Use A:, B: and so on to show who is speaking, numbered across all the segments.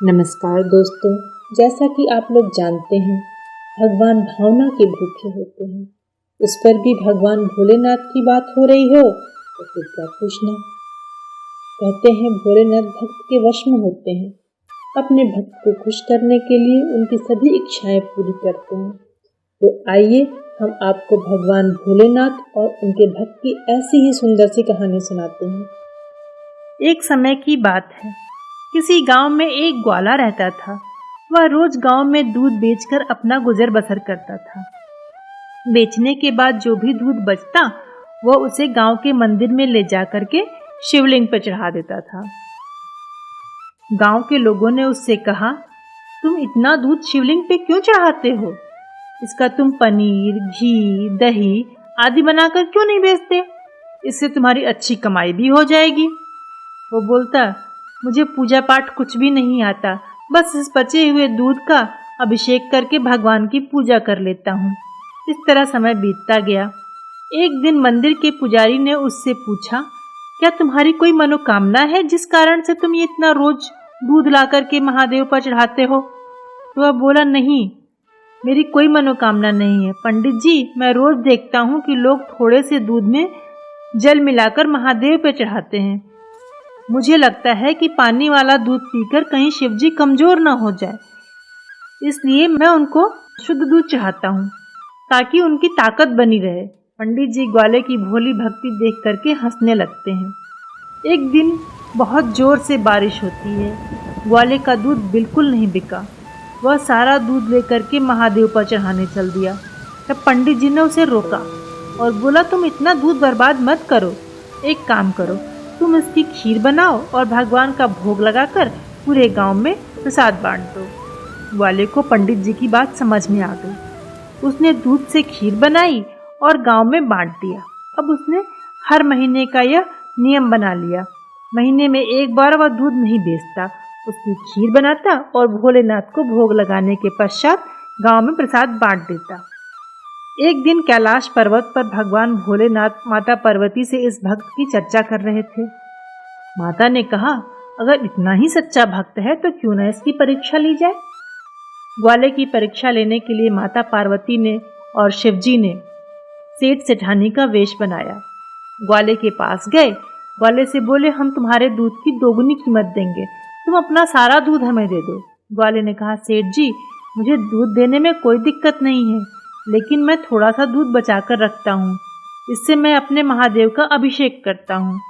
A: नमस्कार दोस्तों, जैसा कि आप लोग जानते हैं भगवान भावना के भूखे होते हैं। उस पर भी भगवान भोलेनाथ की बात हो रही हो तो फिर क्या पूछना। कहते हैं भोलेनाथ भक्त के वश में होते हैं, अपने भक्त को खुश करने के लिए उनकी सभी इच्छाएं पूरी करते हैं। तो आइए हम आपको भगवान भोलेनाथ और उनके भक्त की ऐसी ही सुंदर सी कहानी सुनाते हैं।
B: एक समय की बात है, किसी गांव में एक ग्वाला रहता था। वह रोज गांव में दूध बेचकर अपना गुजर बसर करता था। बेचने के बाद जो भी दूध बचता वह उसे गांव के मंदिर में ले जाकर के शिवलिंग पर चढ़ा देता था। गांव के लोगों ने उससे कहा, तुम इतना दूध शिवलिंग पे क्यों चढ़ाते हो? इसका तुम पनीर, घी, दही आदि बनाकर क्यों नहीं बेचते? इससे तुम्हारी अच्छी कमाई भी हो जाएगी। वो बोलता, मुझे पूजा पाठ कुछ भी नहीं आता, बस इस बचे हुए दूध का अभिषेक करके भगवान की पूजा कर लेता हूँ। इस तरह समय बीतता गया। एक दिन मंदिर के पुजारी ने उससे पूछा, क्या तुम्हारी कोई मनोकामना है जिस कारण से तुम ये इतना रोज दूध ला करके महादेव पर चढ़ाते हो? तो वह बोला, नहीं, मेरी कोई मनोकामना नहीं है पंडित जी। मैं रोज देखता हूँ कि लोग थोड़े से दूध में जल मिलाकर महादेव पर चढ़ाते हैं। मुझे लगता है कि पानी वाला दूध पीकर कहीं शिवजी कमजोर न हो जाए, इसलिए मैं उनको शुद्ध दूध चढ़ाता हूँ ताकि उनकी ताकत बनी रहे। पंडित जी ग्वाले की भोली भक्ति देख करके हंसने लगते हैं। एक दिन बहुत जोर से बारिश होती है। ग्वाले का दूध बिल्कुल नहीं बिका। वह सारा दूध लेकर के महादेव पर चढ़ाने चल दिया। तब पंडित जी ने उसे रोका और बोला, तुम इतना दूध बर्बाद मत करो। एक काम करो, तुम इसकी खीर बनाओ और भगवान का भोग लगाकर पूरे गांव में प्रसाद बांट दो। ग्वाले को पंडित जी की बात समझ में आ गई। उसने दूध से खीर बनाई और गांव में बांट दिया। अब उसने हर महीने का यह नियम बना लिया। महीने में एक बार वह दूध नहीं बेचता, उसकी खीर बनाता और भोलेनाथ को भोग लगाने के पश्चात गांव में प्रसाद बांट देता। एक दिन कैलाश पर्वत पर भगवान भोलेनाथ माता पार्वती से इस भक्त की चर्चा कर रहे थे। माता ने कहा, अगर इतना ही सच्चा भक्त है तो क्यों न इसकी परीक्षा ली जाए। ग्वाले की परीक्षा लेने के लिए माता पार्वती ने और शिवजी ने सेठ सेठानी का वेश बनाया। ग्वाले के पास गए। ग्वाले से बोले, हम तुम्हारे दूध की दोगुनी कीमत देंगे, तुम अपना सारा दूध हमें दे दो। ग्वाले ने कहा, सेठ जी, मुझे दूध देने में कोई दिक्कत नहीं है, लेकिन मैं थोड़ा सा दूध बचाकर रखता हूँ। इससे मैं अपने महादेव का अभिषेक करता हूँ।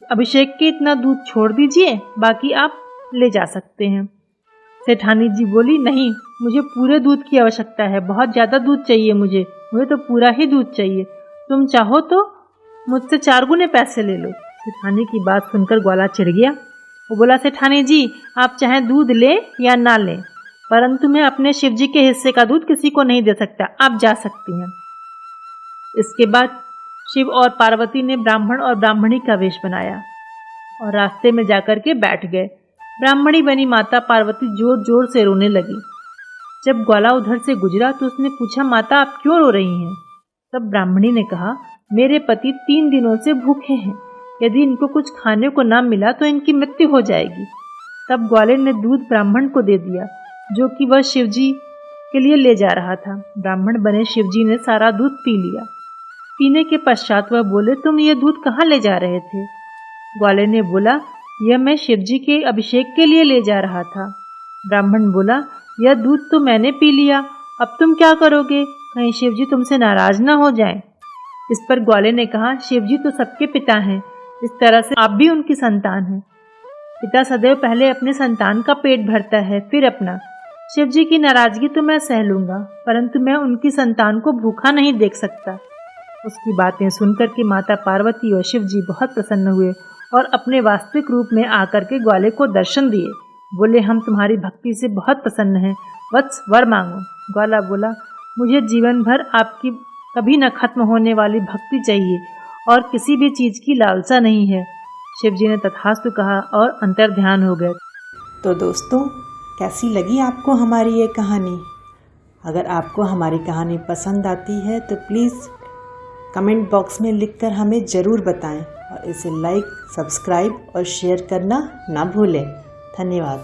B: अभिषेक के इतना दूध छोड़ दीजिए, बाकी आप ले जा सकते हैं। सेठानी जी बोली, नहीं, मुझे पूरे दूध की आवश्यकता है, बहुत ज़्यादा दूध चाहिए मुझे तो पूरा ही दूध चाहिए। तुम चाहो तो मुझसे 4 गुने पैसे ले लो। सेठानी की बात सुनकर ग्वाला चिढ़ गया। वो बोला, सेठानी जी, आप चाहे दूध लें या ना लें, परंतु मैं अपने शिवजी के हिस्से का दूध किसी को नहीं दे सकता, आप जा सकती हैं। इसके बाद शिव और पार्वती ने ब्राह्मण और ब्राह्मणी का वेश बनाया और रास्ते में जाकर के बैठ गए। ब्राह्मणी बनी माता पार्वती जोर जोर से रोने लगी। जब ग्वाला उधर से गुजरा तो उसने पूछा, माता आप क्यों रो रही हैं? तब ब्राह्मणी ने कहा, मेरे पति 3 दिनों से भूखे हैं, यदि इनको कुछ खाने को ना मिला तो इनकी मृत्यु हो जाएगी। तब ग्वाले ने दूध ब्राह्मण को दे दिया, जो कि वह शिवजी के लिए ले जा रहा था। ब्राह्मण बने शिवजी ने सारा दूध पी लिया। पीने के पश्चात वह बोले, तुम ये दूध कहाँ ले जा रहे थे? ग्वाले ने बोला, यह मैं शिवजी के अभिषेक के लिए ले जा रहा था। ब्राह्मण बोला, यह दूध तो मैंने पी लिया, अब तुम क्या करोगे? कहीं शिवजी तुमसे नाराज ना हो जाएं। इस पर ग्वाले ने कहा, शिवजी तो सबके पिता हैं, इस तरह से आप भी उनकी संतान हैं। पिता सदैव पहले अपने संतान का पेट भरता है, फिर अपना। शिवजी की नाराजगी तो मैं सह लूंगा, परंतु मैं उनकी संतान को भूखा नहीं देख सकता। उसकी बातें सुनकर के माता पार्वती और शिवजी बहुत प्रसन्न हुए और अपने वास्तविक रूप में आकर के ग्वाले को दर्शन दिए। बोले, हम तुम्हारी भक्ति से बहुत प्रसन्न हैं, वत्स वर मांगो। ग्वाला बोला, मुझे जीवन भर आपकी कभी न खत्म होने वाली भक्ति चाहिए और किसी भी चीज की लालसा नहीं है। शिवजी ने तथास्तु कहा और अंतर्ध्यान हो गए।
A: तो दोस्तों, कैसी लगी आपको हमारी ये कहानी? अगर आपको हमारी कहानी पसंद आती है तो प्लीज़ कमेंट बॉक्स में लिखकर हमें ज़रूर बताएं और इसे लाइक, सब्सक्राइब और शेयर करना ना भूलें। धन्यवाद।